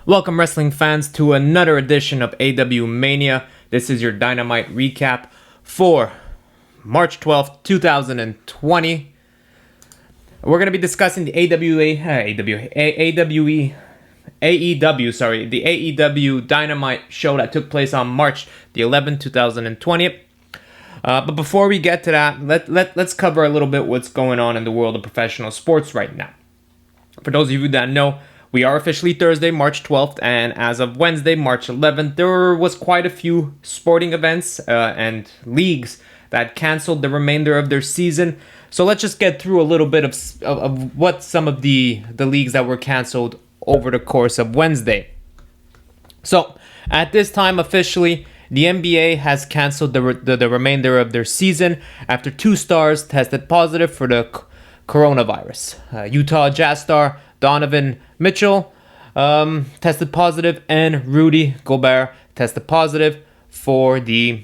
Welcome, wrestling fans, to another edition of AWMania. This is your Dynamite recap for March 12th, 2020. We're going to be discussing the AEW Dynamite show that took place on March the 11th, 2020. But before we get to that, let's cover a little bit what's going on in the world of professional sports right now. For those of you that know, we are officially Thursday, March 12th, and as of Wednesday, March 11th, there was quite a few sporting events and leagues that canceled the remainder of their season. So let's just get through a little bit of what some of the leagues that were canceled over the course of Wednesday. So at this time, officially, the NBA has canceled the remainder of their season after 2 stars tested positive for the coronavirus. Utah Jazz star Donovan Mitchell tested positive, and Rudy Gobert tested positive for the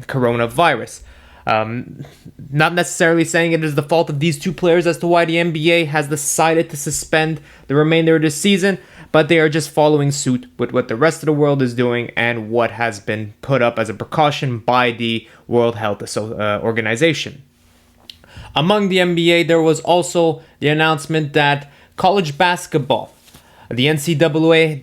coronavirus. Not necessarily saying it is the fault of these 2 players as to why the NBA has decided to suspend the remainder of the season, but they are just following suit with what the rest of the world is doing and what has been put up as a precaution by the World Health Organization. Among the NBA, there was also the announcement that college basketball, the NCAA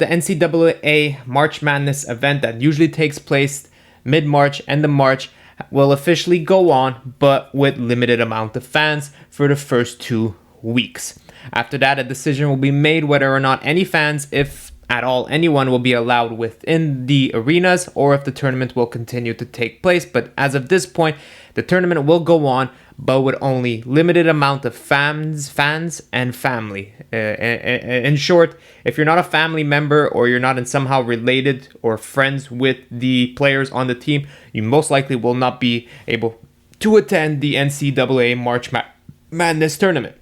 March Madness event that usually takes place mid-March, end of March, will officially go on, but with limited amount of fans for the first 2 weeks. After that, a decision will be made whether or not any fans, if at all anyone, will be allowed within the arenas or if the tournament will continue to take place. But as of this point, the tournament will go on, but with only limited amount of fans and family. In short, if you're not a family member or you're not in somehow related or friends with the players on the team, you most likely will not be able to attend the NCAA March Madness tournament.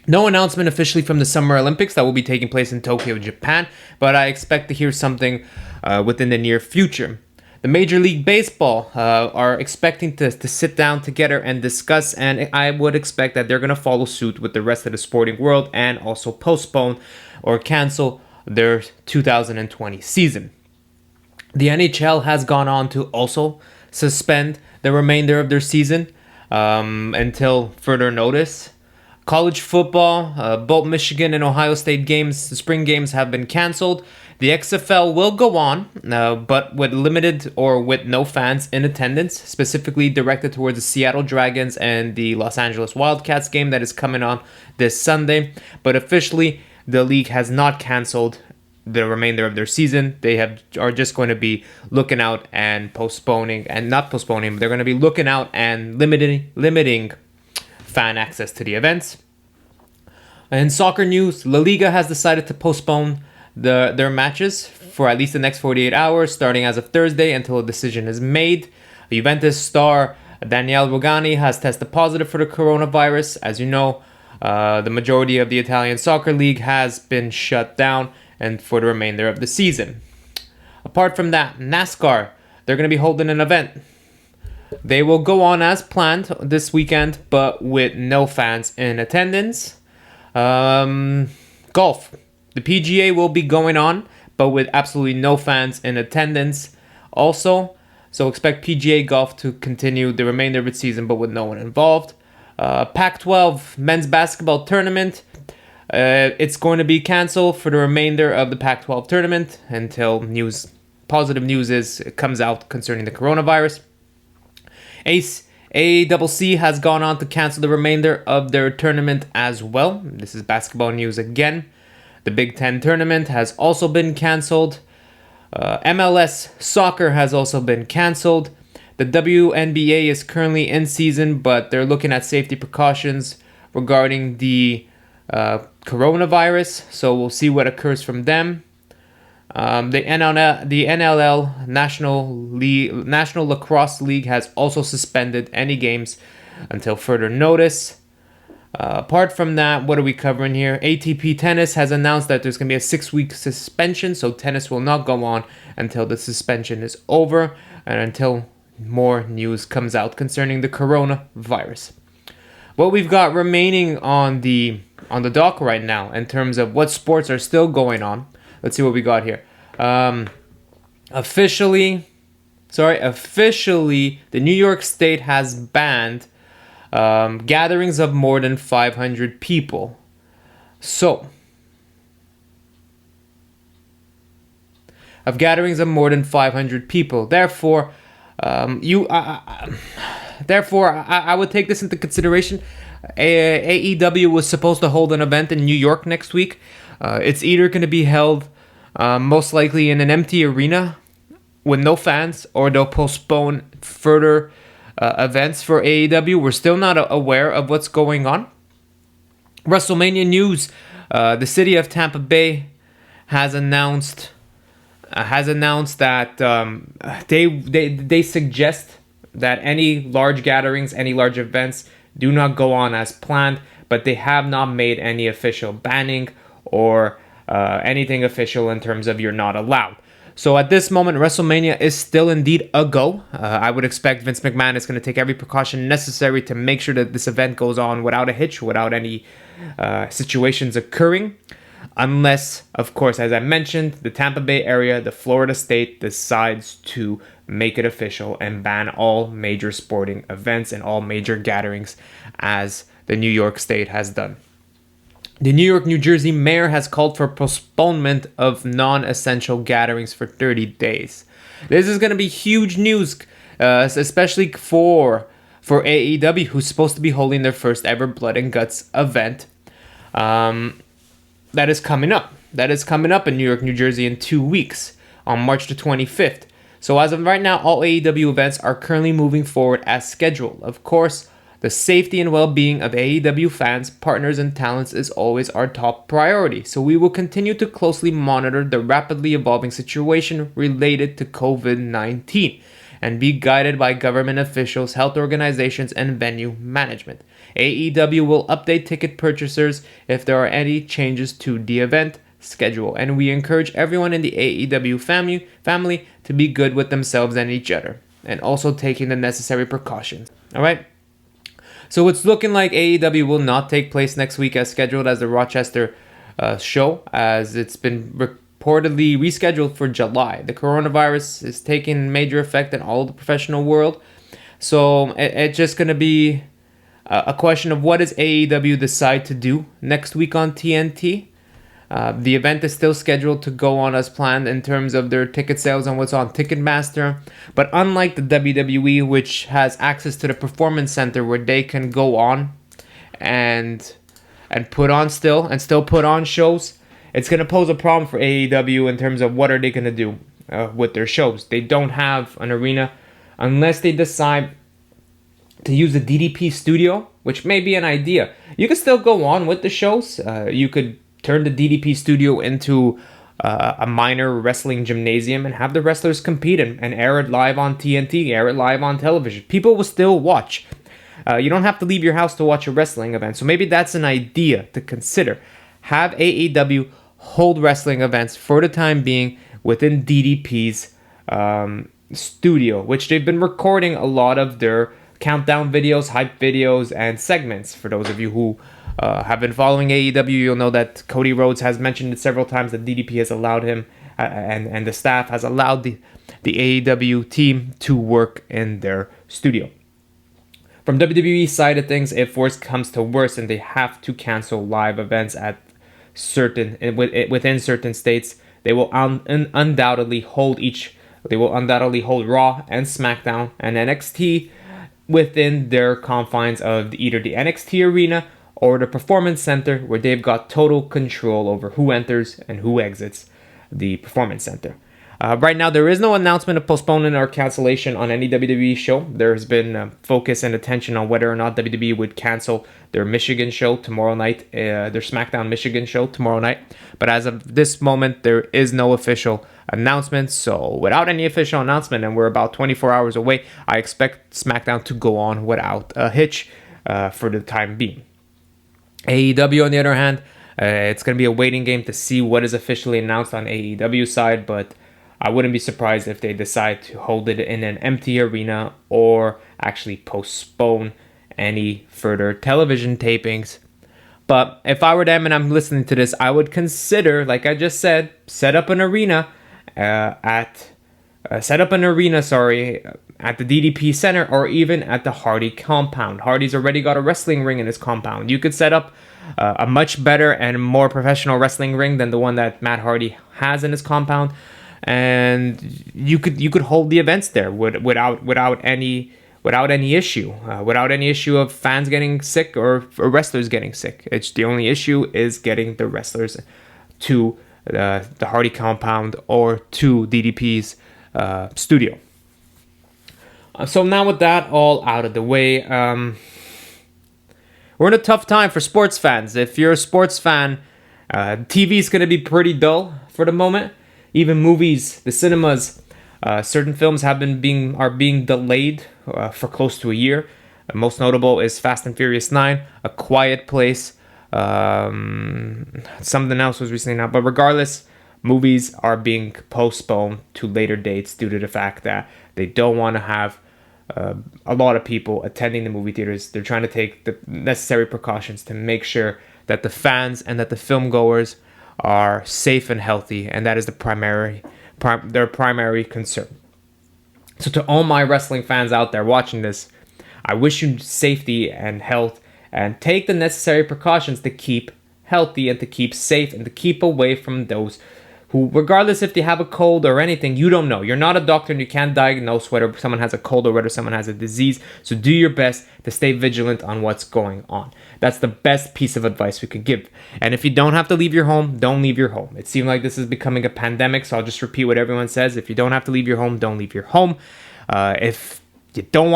No announcement officially from the Summer Olympics that will be taking place in Tokyo, Japan, but I expect to hear something within the near future. The Major League Baseball are expecting to sit down together and discuss, and I would expect that they're going to follow suit with the rest of the sporting world and also postpone or cancel their 2020 season. The NHL has gone on to also suspend the remainder of their season until further notice. College football, both Michigan and Ohio State games, the spring games, have been canceled. The XFL will go on, but with limited or with no fans in attendance, specifically directed towards the Seattle Dragons and the Los Angeles Wildcats game that is coming on this Sunday. But officially, the league has not canceled the remainder of their season. They are just going to be looking out and postponing, and not postponing, but they're going to be looking out and limiting fan access to the events. In soccer news, La Liga has decided to postpone their matches for at least the next 48 hours, starting as of Thursday until a decision is made. Juventus star Daniele Rugani has tested positive for the coronavirus. As you know, the majority of the Italian Soccer League has been shut down and for the remainder of the season. Apart from that, NASCAR, they're going to be holding an event. They will go on as planned this weekend, but with no fans in attendance. Golf. The PGA will be going on, but with absolutely no fans in attendance also. So expect PGA Golf to continue the remainder of its season, but with no one involved. Pac-12 men's basketball tournament. It's going to be canceled for the remainder of the Pac-12 tournament until positive news comes out concerning the coronavirus. AWC has gone on to cancel the remainder of their tournament as well. This is basketball news again. The Big Ten tournament has also been canceled. MLS soccer has also been canceled. The WNBA is currently in season, but they're looking at safety precautions regarding the coronavirus. So we'll see what occurs from them. The NLL National Lacrosse League has also suspended any games until further notice. Apart from that, what are we covering here? ATP Tennis has announced that there's going to be a 6-week suspension, so tennis will not go on until the suspension is over and until more news comes out concerning the coronavirus. What we've got remaining on the dock right now in terms of what sports are still going on. let's see what we got here. Officially, the New York State has banned gatherings of more than 500 people. So, of gatherings of more than 500 people. Therefore, I would take this into consideration. AEW was supposed to hold an event in New York next week. It's either going to be held most likely in an empty arena with no fans, or they'll postpone further events for AEW. We're still not aware of what's going on. WrestleMania news: the city of Tampa Bay has announced that they suggest that any large gatherings, any large events do not go on as planned, but they have not made any official banning or anything official in terms of you're not allowed. So at this moment, WrestleMania is still indeed a go. I would expect Vince McMahon is going to take every precaution necessary to make sure that this event goes on without a hitch, without any situations occurring. Unless, of course, as I mentioned, the Tampa Bay area, the Florida state, decides to make it official and ban all major sporting events and all major gatherings, as the New York state has done. The New York, New Jersey mayor has called for postponement of non-essential gatherings for 30 days. This is going to be huge news, especially for AEW, who's supposed to be holding their first ever Blood and Guts event. That is coming up. That is coming up in New York, New Jersey in 2 weeks on March the 25th. So as of right now, all AEW events are currently moving forward as scheduled. Of course, the safety and well-being of AEW fans, partners, and talents is always our top priority. So we will continue to closely monitor the rapidly evolving situation related to COVID-19 and be guided by government officials, health organizations, and venue management. AEW will update ticket purchasers if there are any changes to the event schedule, and we encourage everyone in the AEW family to be good with themselves and each other, and also taking the necessary precautions. All right? So it's looking like AEW will not take place next week as scheduled as the Rochester show, as it's been reportedly rescheduled for July. The coronavirus is taking major effect in all of the professional world. So it's just going to be a question of what does AEW decide to do next week on TNT. The event is still scheduled to go on as planned in terms of their ticket sales and what's on Ticketmaster. But unlike the WWE, which has access to the Performance Center where they can go on and put on still put on shows, it's going to pose a problem for AEW in terms of what are they going to do with their shows. They don't have an arena unless they decide to use the DDP studio, which may be an idea. You can still go on with the shows. You could turn the DDP studio into a minor wrestling gymnasium and have the wrestlers compete and air it live on TNT, air it live on television. People will still watch. You don't have to leave your house to watch a wrestling event. So maybe that's an idea to consider. Have AEW hold wrestling events for the time being within DDP's studio, which they've been recording a lot of their countdown videos, hype videos, and segments. For those of you who have been following AEW, you'll know that Cody Rhodes has mentioned it several times that DDP has allowed him and the staff has allowed the AEW team to work in their studio. From WWE side of things, if worse comes to worse and they have to cancel live events within certain states, they will undoubtedly hold Raw and SmackDown and NXT within their confines of either the NXT arena or the Performance Center, where they've got total control over who enters and who exits the Performance Center. Right now, there is no announcement of postponement or cancellation on any WWE show. There's been focus and attention on whether or not WWE would cancel their Michigan show tomorrow night, their SmackDown Michigan show tomorrow night. But as of this moment, there is no official announcement. So without any official announcement, and we're about 24 hours away, I expect SmackDown to go on without a hitch for the time being. AEW, on the other hand, it's going to be a waiting game to see what is officially announced on AEW's side, but I wouldn't be surprised if they decide to hold it in an empty arena or actually postpone any further television tapings. But if I were them and I'm listening to this, I would consider, like I just said, set up an arena at the DDP Center, or even at the Hardy compound. Hardy's already got a wrestling ring in his compound. You could set up a much better and more professional wrestling ring than the one that Matt Hardy has in his compound, and you could hold the events there without any issue, of fans getting sick or wrestlers getting sick. It's the only issue is getting the wrestlers to the Hardy compound or to DDP's studio. So now with that all out of the way, we're in a tough time for sports fans. If you're a sports fan, TV is going to be pretty dull for the moment. Even movies, the cinemas, certain films are being delayed for close to a year. Most notable is Fast and Furious 9, A Quiet Place. Something else was recently announced, but regardless, movies are being postponed to later dates due to the fact that they don't want to have a lot of people attending the movie theaters. They're trying to take the necessary precautions to make sure that the fans and that the film goers are safe and healthy, and that is their primary concern. So to all my wrestling fans out there watching this, I wish you safety and health, and take the necessary precautions to keep healthy and to keep safe and to keep away from those who, regardless if they have a cold or anything, you don't know. You're not a doctor and you can't diagnose whether someone has a cold or whether someone has a disease. So do your best to stay vigilant on what's going on. That's the best piece of advice we could give. And if you don't have to leave your home, don't leave your home. It seems like this is becoming a pandemic, so I'll just repeat what everyone says. If you don't have to leave your home, don't leave your home. If you don't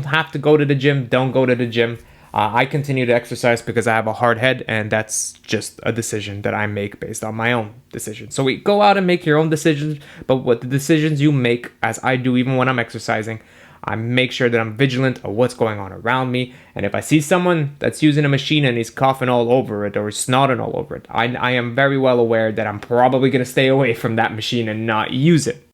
have to go to the gym, don't go to the gym. I continue to exercise because I have a hard head, and that's just a decision that I make based on my own decision. So we go out and make your own decisions, but what the decisions you make, as I do even when I'm exercising, I make sure that I'm vigilant of what's going on around me. And if I see someone that's using a machine and he's coughing all over it or snotting all over it, I am very well aware that I'm probably going to stay away from that machine and not use it.